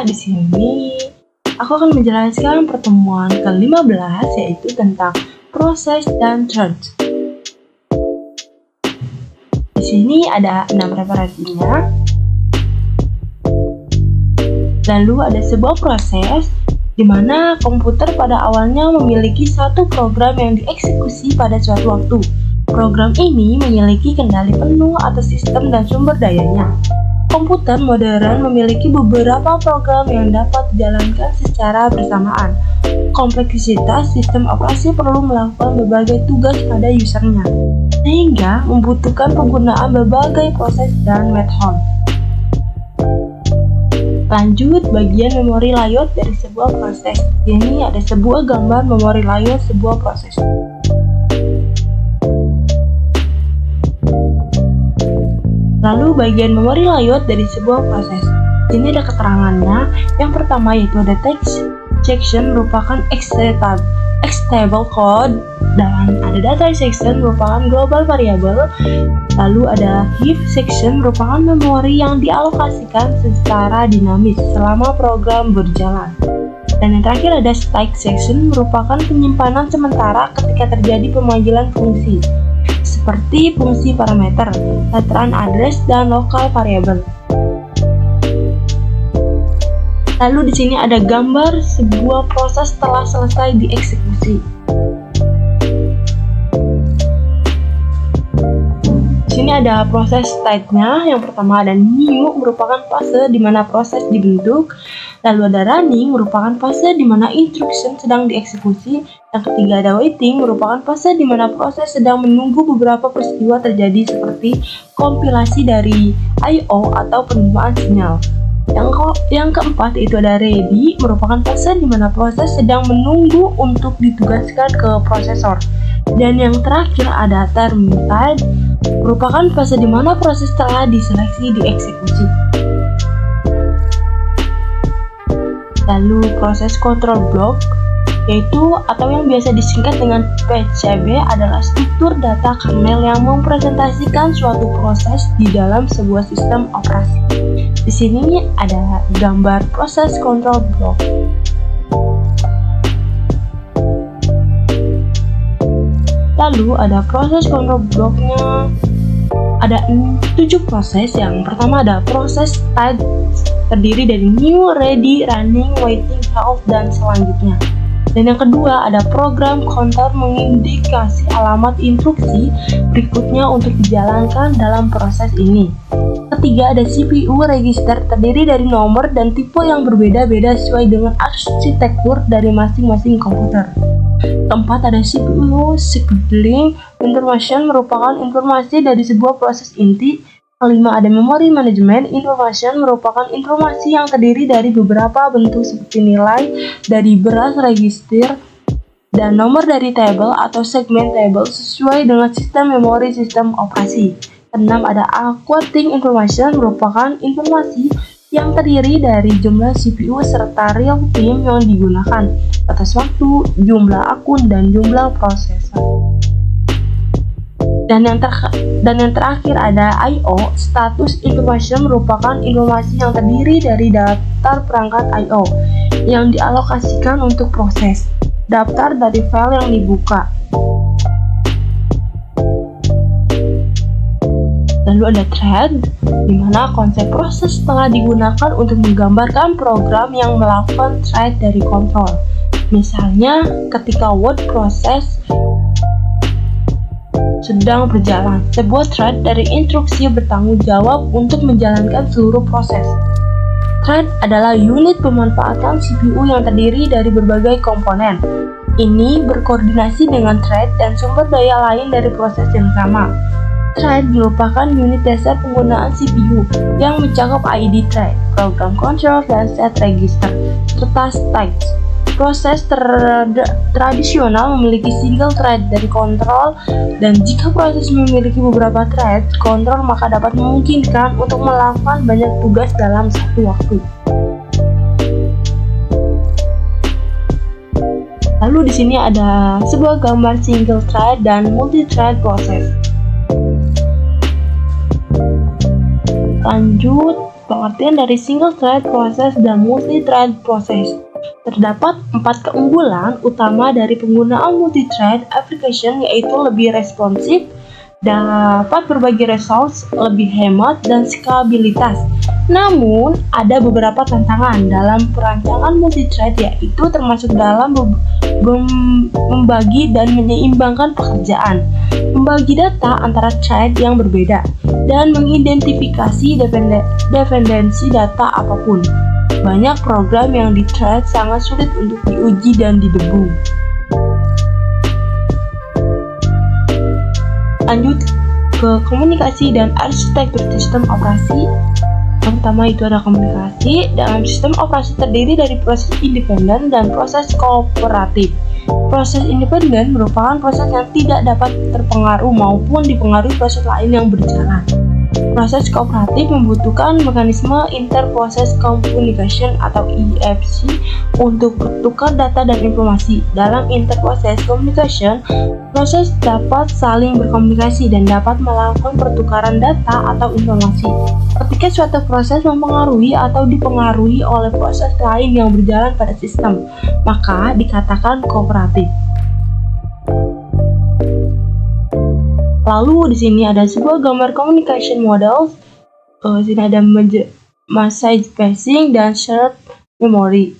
di sini aku akan menjelaskan pertemuan ke-15 yaitu tentang proses dan threads. Di sini ada 6 referensinya. Lalu ada sebuah proses di mana komputer pada awalnya memiliki satu program yang dieksekusi pada suatu waktu. Program ini memiliki kendali penuh atas sistem dan sumber dayanya. Komputer modern memiliki beberapa program yang dapat dijalankan secara bersamaan. Kompleksitas sistem operasi perlu melakukan berbagai tugas pada usernya, sehingga membutuhkan penggunaan berbagai proses dan metode. Lanjut, bagian memori layout dari sebuah proses. Ini ada sebuah gambar memori layout sebuah proses. Lalu bagian memori layout dari sebuah proses. Ini ada keterangannya. Yang pertama yaitu ada text section merupakan executable code, dan ada data section merupakan global variable. Lalu ada heap section merupakan memori yang dialokasikan secara dinamis selama program berjalan. Dan yang terakhir ada static section merupakan penyimpanan sementara ketika terjadi pemanggilan fungsi, seperti fungsi parameter, return address, dan local variable. Lalu di sini ada gambar sebuah proses telah selesai dieksekusi. Di sini ada proses state-nya. Yang pertama ada new, merupakan fase di mana proses dibentuk. Lalu ada running, merupakan fase di mana instruction sedang dieksekusi. Yang ketiga ada waiting, merupakan fase di mana proses sedang menunggu beberapa peristiwa terjadi seperti kompilasi dari I/O atau penerimaan sinyal. Yang keempat itu ada ready, merupakan fase di mana proses sedang menunggu untuk ditugaskan ke prosesor. Dan yang terakhir ada terminated, merupakan fase di mana proses telah diseleksi dieksekusi. Lalu proses control block, yaitu atau yang biasa disingkat dengan PCB, adalah struktur data kernel yang mempresentasikan suatu proses di dalam sebuah sistem operasi. Di sini ada gambar proses control block. Lalu ada proses control blocknya. Ada 7 proses. Yang pertama ada proses state, terdiri dari new, ready, running, waiting, health, dan selanjutnya. Dan yang kedua ada program counter, mengindikasi alamat instruksi berikutnya untuk dijalankan dalam proses ini. Ketiga ada CPU register, terdiri dari nomor dan tipe yang berbeda-beda sesuai dengan arsitektur dari masing-masing komputer. Keempat ada CPU scheduling information, merupakan informasi dari sebuah proses inti. Kelima ada memory management information, merupakan informasi yang terdiri dari beberapa bentuk seperti nilai dari beras register dan nomor dari table atau segmen table sesuai dengan sistem memori sistem operasi. Keenam ada accounting information, merupakan informasi yang terdiri dari jumlah CPU serta real time yang digunakan, batas waktu, jumlah akun, dan jumlah prosesor. Dan yang terakhir ada I/O status information, merupakan informasi yang terdiri dari daftar perangkat I/O yang dialokasikan untuk proses, daftar dari file yang dibuka. Lalu ada thread, di mana konsep proses telah digunakan untuk menggambarkan program yang melakukan thread dari kontrol. Misalnya, ketika word proses sedang berjalan, sebuah thread dari instruksi bertanggung jawab untuk menjalankan seluruh proses. Thread adalah unit pemanfaatan CPU yang terdiri dari berbagai komponen. Ini berkoordinasi dengan thread dan sumber daya lain dari proses yang sama. Thread merupakan unit dasar penggunaan CPU yang mencakup ID thread, program control, dan set register, serta states. Proses tradisional memiliki single thread dari kontrol, dan jika proses memiliki beberapa thread kontrol maka dapat memungkinkan untuk melakukan banyak tugas dalam satu waktu. Lalu di sini ada sebuah gambar single thread dan multi thread proses. Lanjut, pengertian dari single thread process dan multi-thread process. Terdapat 4 keunggulan utama dari penggunaan multi-thread application, yaitu lebih responsif, dapat berbagi resource, lebih hemat, dan skabilitas. Namun, ada beberapa tantangan dalam perancangan multi-thread, yaitu termasuk dalam membagi dan menyeimbangkan pekerjaan, membagi data antara thread yang berbeda, dan mengidentifikasi dependensi data apapun. Banyak program yang di thread sangat sulit untuk diuji dan didebug. Lanjut ke komunikasi dan arsitektur sistem operasi. Yang pertama itu ada komunikasi. Dalam sistem operasi terdiri dari proses independen dan proses kooperatif. Proses independen merupakan proses yang tidak dapat terpengaruh maupun dipengaruhi proses lain yang berjalan. Proses kooperatif membutuhkan mekanisme Inter-Process Communication atau IPC untuk bertukar data dan informasi. Dalam Inter-Process Communication, proses dapat saling berkomunikasi dan dapat melakukan pertukaran data atau informasi. Ketika suatu proses mempengaruhi atau dipengaruhi oleh proses lain yang berjalan pada sistem, maka dikatakan kooperatif. Lalu di sini ada sebuah gambar communication model. Di sini ada message passing dan shared memory.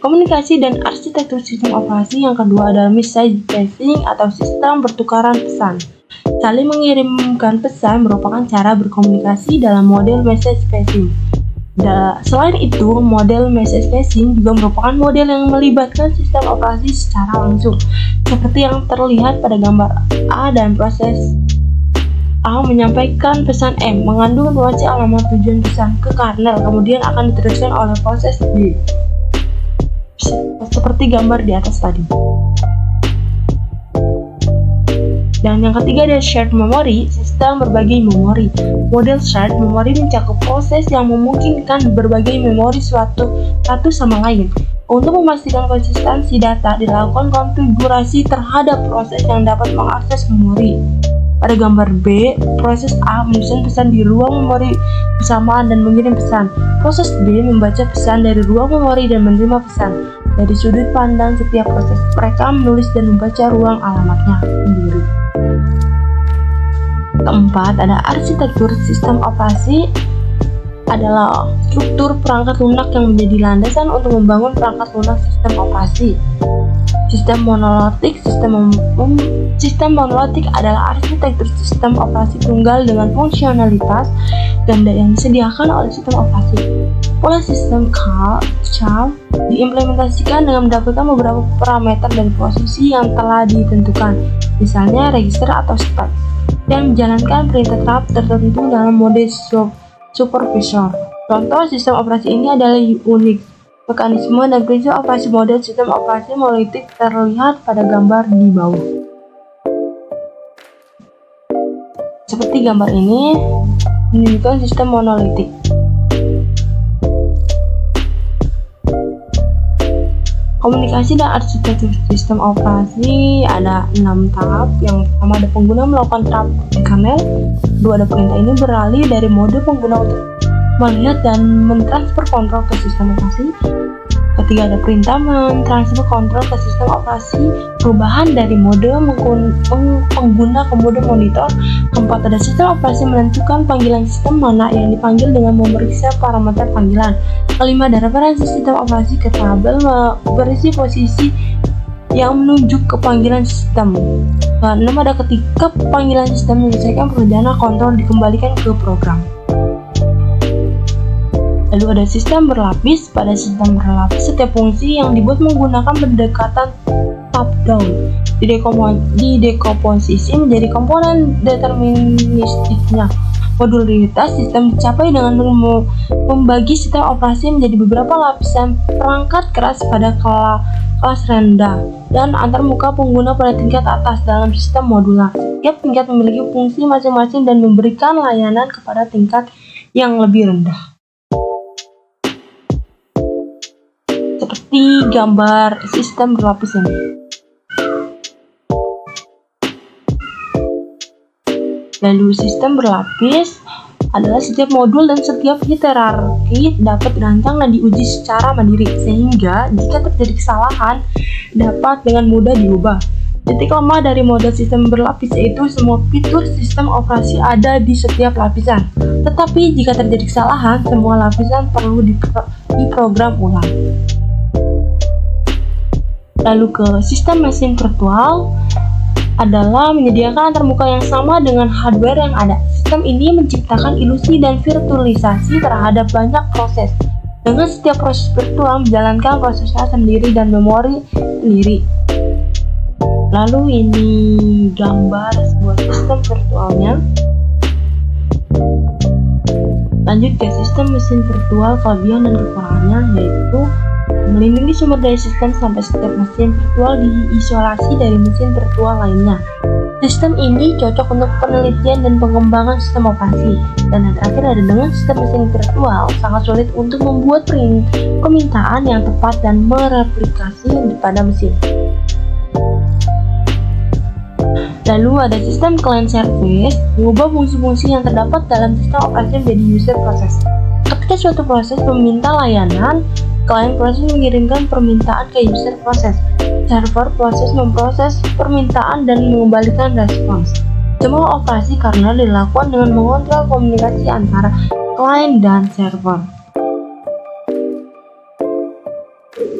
Komunikasi dan arsitektur sistem operasi yang kedua adalah message passing atau sistem pertukaran pesan. Saling mengirimkan pesan merupakan cara berkomunikasi dalam model message passing. Selain itu, model message passing juga merupakan model yang melibatkan sistem operasi secara langsung, seperti yang terlihat pada gambar A, dan proses A menyampaikan pesan M, mengandung informasi alamat tujuan pesan ke kernel, kemudian akan diteruskan oleh proses B, seperti gambar di atas tadi. Dan yang ketiga ada shared memory, sistem berbagi memori. Model shared memory mencakup proses yang memungkinkan berbagi memori satu sama lain. Untuk memastikan konsistensi data, dilakukan konfigurasi terhadap proses yang dapat mengakses memori. Pada gambar B, proses A menyusun pesan di ruang memori bersamaan dan mengirim pesan. Proses B membaca pesan dari ruang memori dan menerima pesan. Dari sudut pandang setiap proses, mereka menulis dan membaca ruang alamatnya sendiri. Keempat, ada arsitektur sistem operasi adalah struktur perangkat lunak yang menjadi landasan untuk membangun perangkat lunak sistem operasi. Sistem monolitik adalah arsitektur sistem operasi tunggal dengan fungsionalitas ganda yang disediakan oleh sistem operasi. Pola sistem CAL diimplementasikan dengan mendapatkan beberapa parameter dan posisi yang telah ditentukan, misalnya register atau stack, dan menjalankan perintah tertentu dalam mode supervisor. Contoh sistem operasi ini adalah Unix. Mekanisme dan prinsip operasi model sistem operasi monolitik terlihat pada gambar di bawah. Seperti gambar ini menunjukkan sistem monolitik. Komunikasi dan arsitektur sistem operasi ada 6 tahap. Yang pertama ada pengguna melakukan tahap di kernel. Kedua ada perintah ini beralih dari mode pengguna untuk melihat dan mentransfer kontrol ke sistem operasi. Ketiga ada perintah mentransfer kontrol ke sistem operasi, perubahan dari mode pengguna ke mode monitor. Keempat ada sistem operasi menentukan panggilan sistem mana yang dipanggil dengan memeriksa parameter panggilan. Kelima ada referensi sistem operasi ke tabel berisi posisi yang menunjuk ke panggilan sistem. Keenam ada ketika panggilan sistem menyelesaikan pekerjaan kontrol dikembalikan ke program. Lalu ada sistem berlapis. Pada sistem berlapis, setiap fungsi yang dibuat menggunakan pendekatan top-down didekomposisi menjadi komponen deterministiknya. Modularitas sistem dicapai dengan membagi sistem operasi menjadi beberapa lapisan perangkat keras pada kelas rendah dan antarmuka pengguna pada tingkat atas dalam sistem modular. Setiap tingkat memiliki fungsi masing-masing dan memberikan layanan kepada tingkat yang lebih rendah. Seperti gambar sistem berlapis ini. Lalu sistem berlapis adalah setiap modul dan setiap hierarki dapat dirancang dan diuji secara mandiri, sehingga jika terjadi kesalahan dapat dengan mudah diubah. Titik lemah dari model sistem berlapis yaitu semua fitur sistem operasi ada di setiap lapisan. Tetapi jika terjadi kesalahan, semua lapisan perlu diprogram ulang. Lalu ke sistem mesin virtual adalah menyediakan antarmuka yang sama dengan hardware yang ada. Sistem ini menciptakan ilusi dan virtualisasi terhadap banyak proses. Dengan setiap proses virtual menjalankan prosesnya sendiri dan memori sendiri. Lalu ini gambar sebuah sistem virtualnya. Lanjut ke sistem mesin virtual, kelebihan dan kekurangannya yaitu melindungi sumber daya sistem sampai setiap mesin virtual diisolasi dari mesin virtual lainnya. Sistem ini cocok untuk penelitian dan pengembangan sistem operasi. Dan yang terakhir ada dengan sistem mesin virtual, sangat sulit untuk membuat permintaan yang tepat dan mereplikasi pada mesin. Lalu ada sistem client service, mengubah fungsi-fungsi yang terdapat dalam sistem operasi menjadi user process. Ketika suatu proses meminta layanan, client proses mengirimkan permintaan ke user proses. Server proses memproses permintaan dan mengembalikan respons. Semua operasi karena dilakukan dengan mengontrol komunikasi antara client dan server.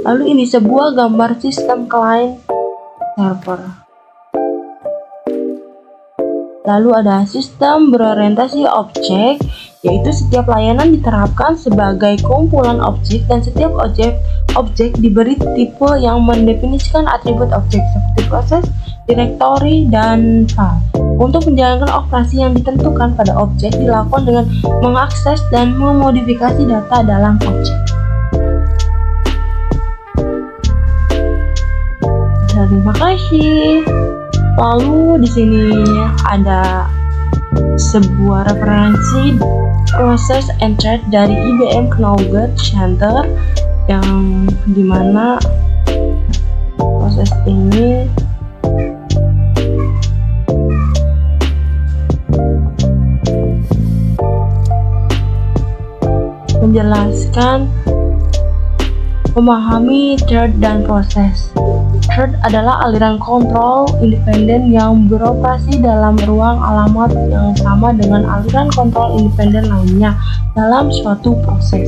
Lalu ini sebuah gambar sistem client server. Lalu ada sistem berorientasi objek, yaitu setiap layanan diterapkan sebagai kumpulan objek dan setiap objek diberi tipe yang mendefinisikan atribut objek seperti proses, direktori, dan file. Untuk menjalankan operasi yang ditentukan pada objek dilakukan dengan mengakses dan memodifikasi data dalam objek. Terima kasih. Lalu di sini ada sebuah referensi proses and thread dari IBM Knowledge Center yang dimana proses ini menjelaskan memahami thread dan proses. Thread adalah aliran kontrol independen yang beroperasi dalam ruang alamat yang sama dengan aliran kontrol independen lainnya dalam suatu proses.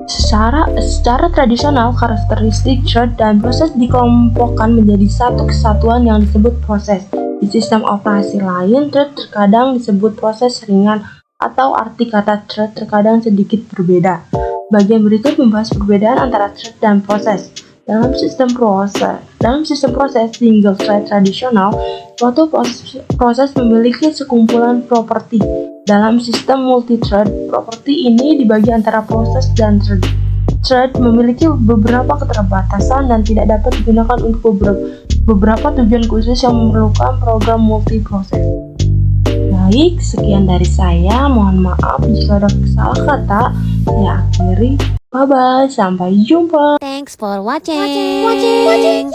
Secara tradisional, karakteristik thread dan proses dikelompokkan menjadi satu kesatuan yang disebut proses. Di sistem operasi lain, thread terkadang disebut proses ringan atau arti kata thread terkadang sedikit berbeda. Bagian berikut membahas perbedaan antara thread dan proses. Dalam sistem proses single thread tradisional, suatu proses memiliki sekumpulan properti. Dalam sistem multi-thread, properti ini dibagi antara proses dan thread. Thread memiliki beberapa keterbatasan dan tidak dapat digunakan untuk beberapa tujuan khusus yang memerlukan program multi-proses. Baik, sekian dari saya. Mohon maaf jika ada salah kata. Saya akhiri. Bye-bye. Sampai jumpa. Thanks for watching.